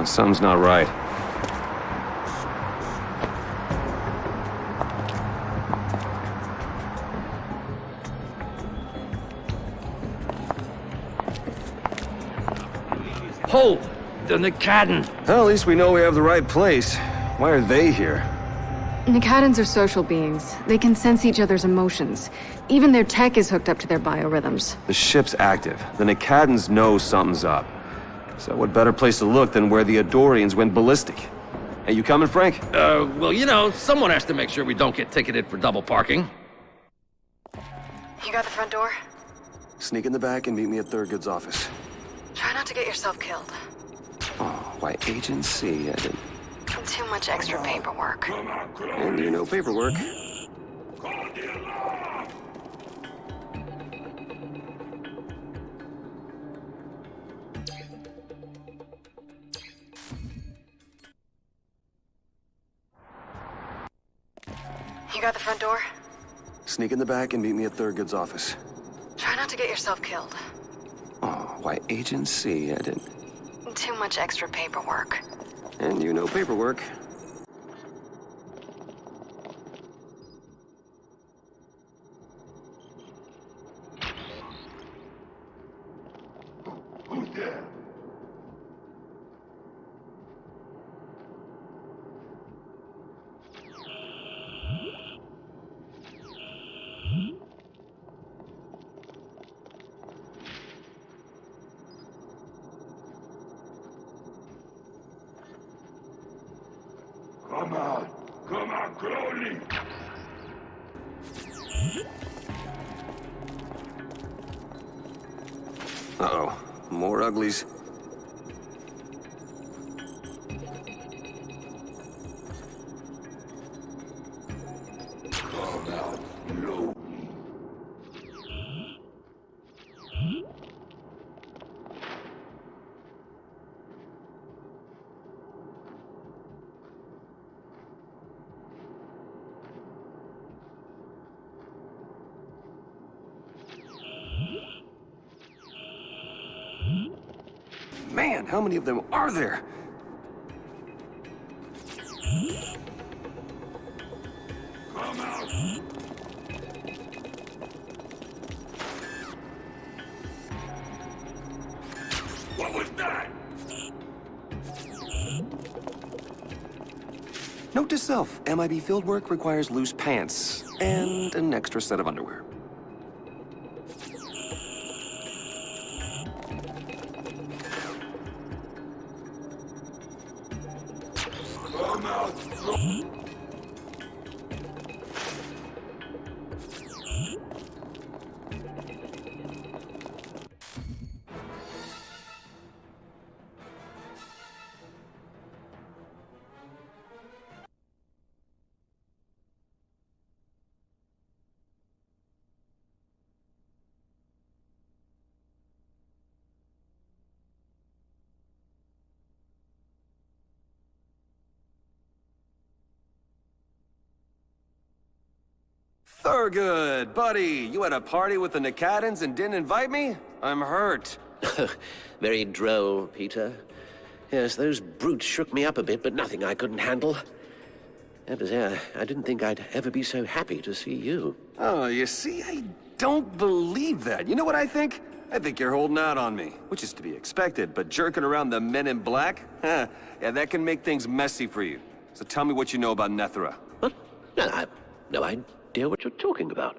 Something's not right. Hold! The Nakadan! Well, at least we know we have the right place. Why are they here? Nakadans are social beings. They can sense each other's emotions. Even their tech is hooked up to their biorhythms. The ship's active. The Nakadans know something's up. So what better place to look than where the Adorians went ballistic? Hey, you coming, Frank? Well, you know, someone has to make sure we don't get ticketed for double parking. You got the front door? Sneak in the back and meet me at Thurgood's office. Try not to get yourself killed. Oh, why Agent C? I didn't... Too much extra paperwork. And you know paperwork. You got the front door? Sneak in the back and meet me at Thurgood's office. Try not to get yourself killed. Oh, why Agent C? I didn't... Too much extra paperwork. And you know paperwork. Who's there? Come on, Crowley! Uh-oh. More uglies. Come out slowly. Man, how many of them are there? Come out! What was that? Note to self, MIB fieldwork requires loose pants and an extra set of underwear. Come out slowly. Thurgood, buddy, you had a party with the Nakadans and didn't invite me? I'm hurt. Very droll, Peter. Yes, those brutes shook me up a bit, but nothing I couldn't handle. I didn't think I'd ever be so happy to see you. Oh, you see, I don't believe that. You know what I think? I think you're holding out on me, which is to be expected, but jerking around the men in black? Huh, yeah, that can make things messy for you. So tell me what you know about Nethera. What? No, I have no idea what you're talking about.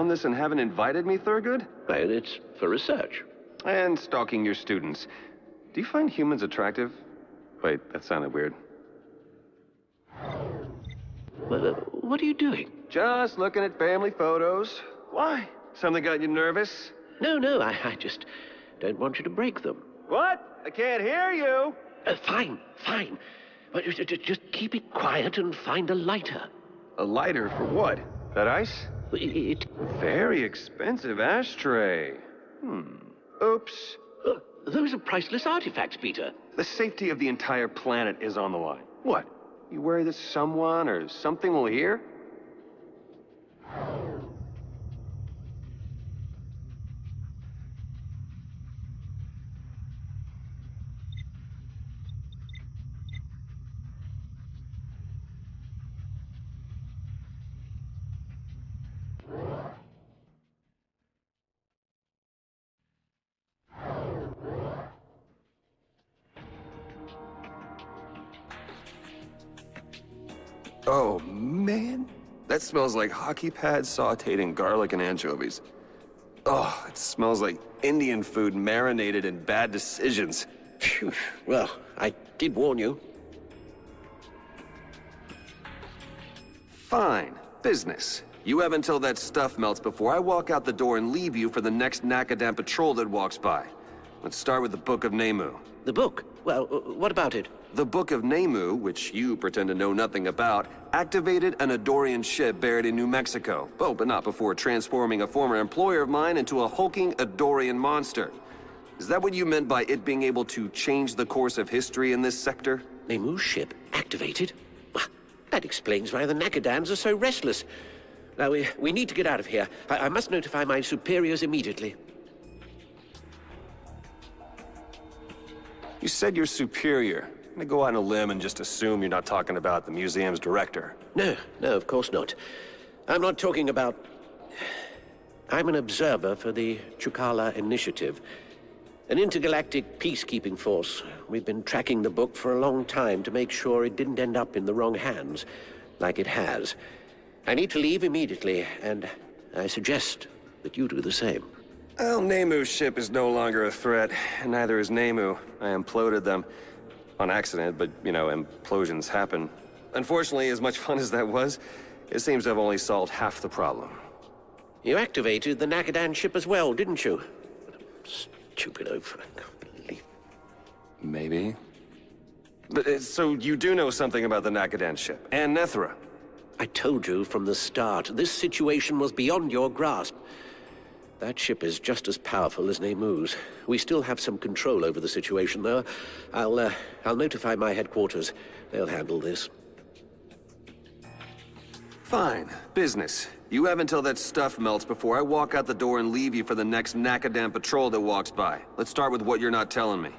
found this and haven't invited me, Thurgood? Well, it's for research. And stalking your students. Do you find humans attractive? Wait, that sounded weird. Well, what are you doing? Just looking at family photos. Why? Something got you nervous? No, I just don't want you to break them. What? I can't hear you. Fine. But just keep it quiet and find a lighter. A lighter for what? That ice? It Very expensive ashtray. Oops. those are priceless artifacts, Peter. The safety of the entire planet is on the line. What? You worry that someone or something will hear? Oh, man. That smells like hockey pads sauteed in garlic and anchovies. Oh, it smells like Indian food marinated in bad decisions. Phew. Well, I did warn you. Fine. Business. You have until that stuff melts before I walk out the door and leave you for the next Nakadan patrol that walks by. Let's start with the Book of Nemu. The book? Well, what about it? The Book of Nemu, which you pretend to know nothing about, activated an Adorian ship buried in New Mexico. Oh, but not before transforming a former employer of mine into a hulking Adorian monster. Is that what you meant by it being able to change the course of history in this sector? Nemu's ship activated? Well, that explains why the Nakadans are so restless. Now, we need to get out of here. I must notify my superiors immediately. You said you're superior. I'm gonna go out on a limb and just assume you're not talking about the museum's director. No, of course not. I'm not talking about... I'm an observer for the Chukala Initiative, an intergalactic peacekeeping force. We've been tracking the book for a long time to make sure it didn't end up in the wrong hands, like it has. I need to leave immediately, and I suggest that you do the same. Well, Nemu's ship is no longer a threat, and neither is Nemu. I imploded them. On accident, but, you know, implosions happen. Unfortunately, as much fun as that was, it seems to have only solved half the problem. You activated the Nakadan ship as well, didn't you? Stupid oaf, I can't believe. Maybe. But, so you do know something about the Nakadan ship, and Nethra? I told you from the start, this situation was beyond your grasp. That ship is just as powerful as Nemu's. We still have some control over the situation, though. I'll notify my headquarters. They'll handle this. Fine. Business. You have until that stuff melts before I walk out the door and leave you for the next Nakadan patrol that walks by. Let's start with what you're not telling me.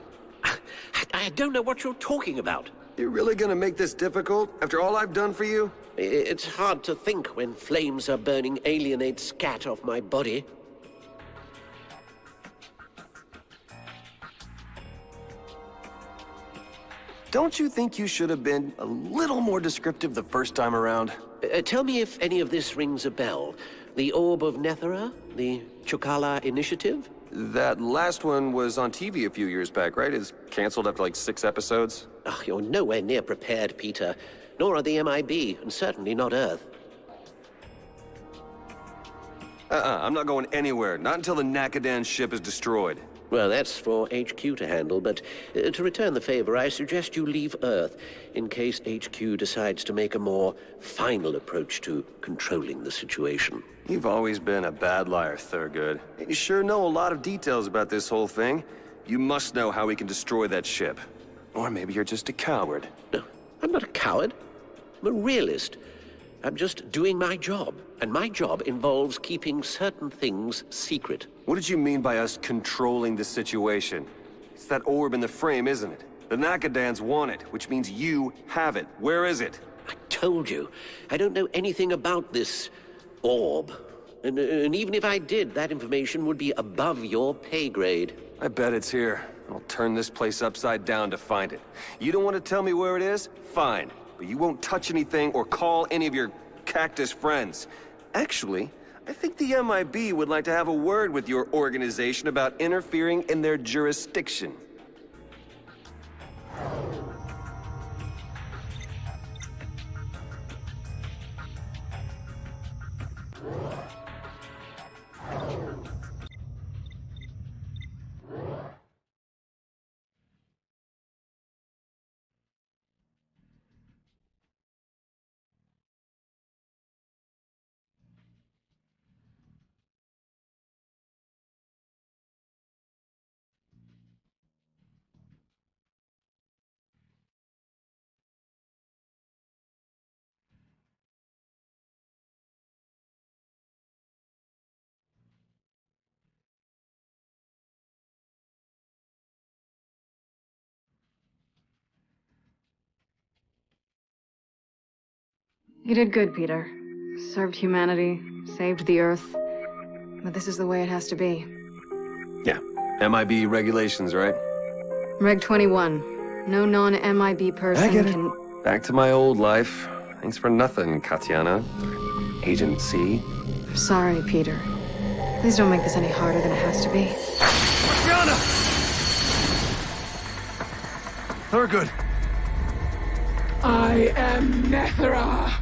I don't know what you're talking about. You're really gonna make this difficult, after all I've done for you? It's hard to think when flames are burning alienate scat off my body. Don't you think you should have been a little more descriptive the first time around? Tell me if any of this rings a bell. The Orb of Nethera? The Chukala Initiative? That last one was on TV a few years back, right? It's canceled after like 6 episodes. Oh, you're nowhere near prepared, Peter. Nor are the MIB, and certainly not Earth. I'm not going anywhere. Not until the Nakadan ship is destroyed. Well, that's for HQ to handle, but to return the favor, I suggest you leave Earth in case HQ decides to make a more final approach to controlling the situation. You've always been a bad liar, Thurgood. You sure know a lot of details about this whole thing. You must know how we can destroy that ship. Or maybe you're just a coward. No, I'm not a coward. I'm a realist. I'm just doing my job, and my job involves keeping certain things secret. What did you mean by us controlling the situation? It's that orb in the frame, isn't it? The Nakadans want it, which means you have it. Where is it? I told you, I don't know anything about this orb. And even if I did, that information would be above your pay grade. I bet it's here. I'll turn this place upside down to find it. You don't want to tell me where it is? Fine. But you won't touch anything or call any of your cactus friends. Actually, I think the MIB would like to have a word with your organization about interfering in their jurisdiction. You did good, Peter. Served humanity, saved the Earth. But this is the way it has to be. Yeah. MIB regulations, right? Reg 21. No non-MIB person I get it. can... Back to my old life. Thanks for nothing, Katiana. Agent C. I'm sorry, Peter. Please don't make this any harder than it has to be. Katiana! Thurgood! I am Nethra.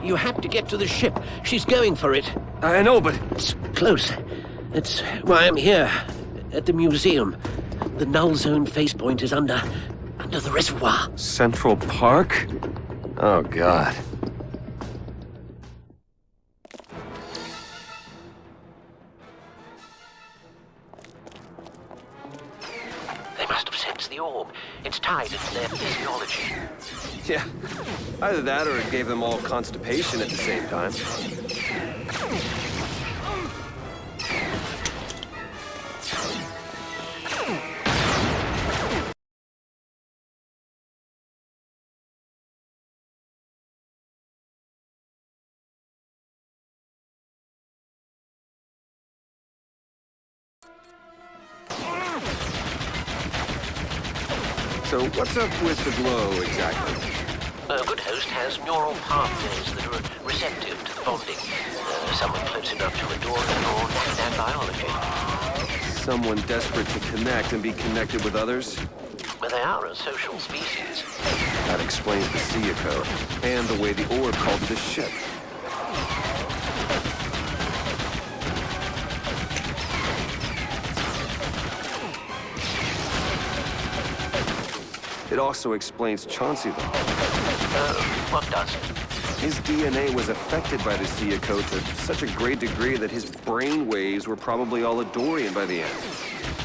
You have to get to the ship. She's going for it. I know, but... It's close. That's why I'm here, at the museum. The null zone facepoint is under the reservoir. Central Park? Oh, God. They must have sensed the orb. It's tied into their physiology. Yeah. Either that or it gave them all constipation at the same time. So what's up with the glow, exactly? A good host has neural pathways that are receptive to the bonding. Someone close enough to adore them or understand biology. Someone desperate to connect and be connected with others? Well, they are a social species. That explains the Sia code, and the way the orb called to the ship. It also explains Chauncey, though. What does? His DNA was affected by the Sia code to such a great degree that his brain waves were probably all Adorian by the end.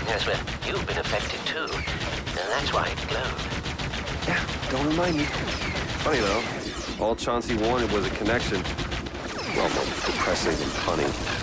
Yes, well, you've been affected too. And that's why it glowed. Yeah, don't remind me. Funny, though. All Chauncey wanted was a connection. Well, more depressing than funny.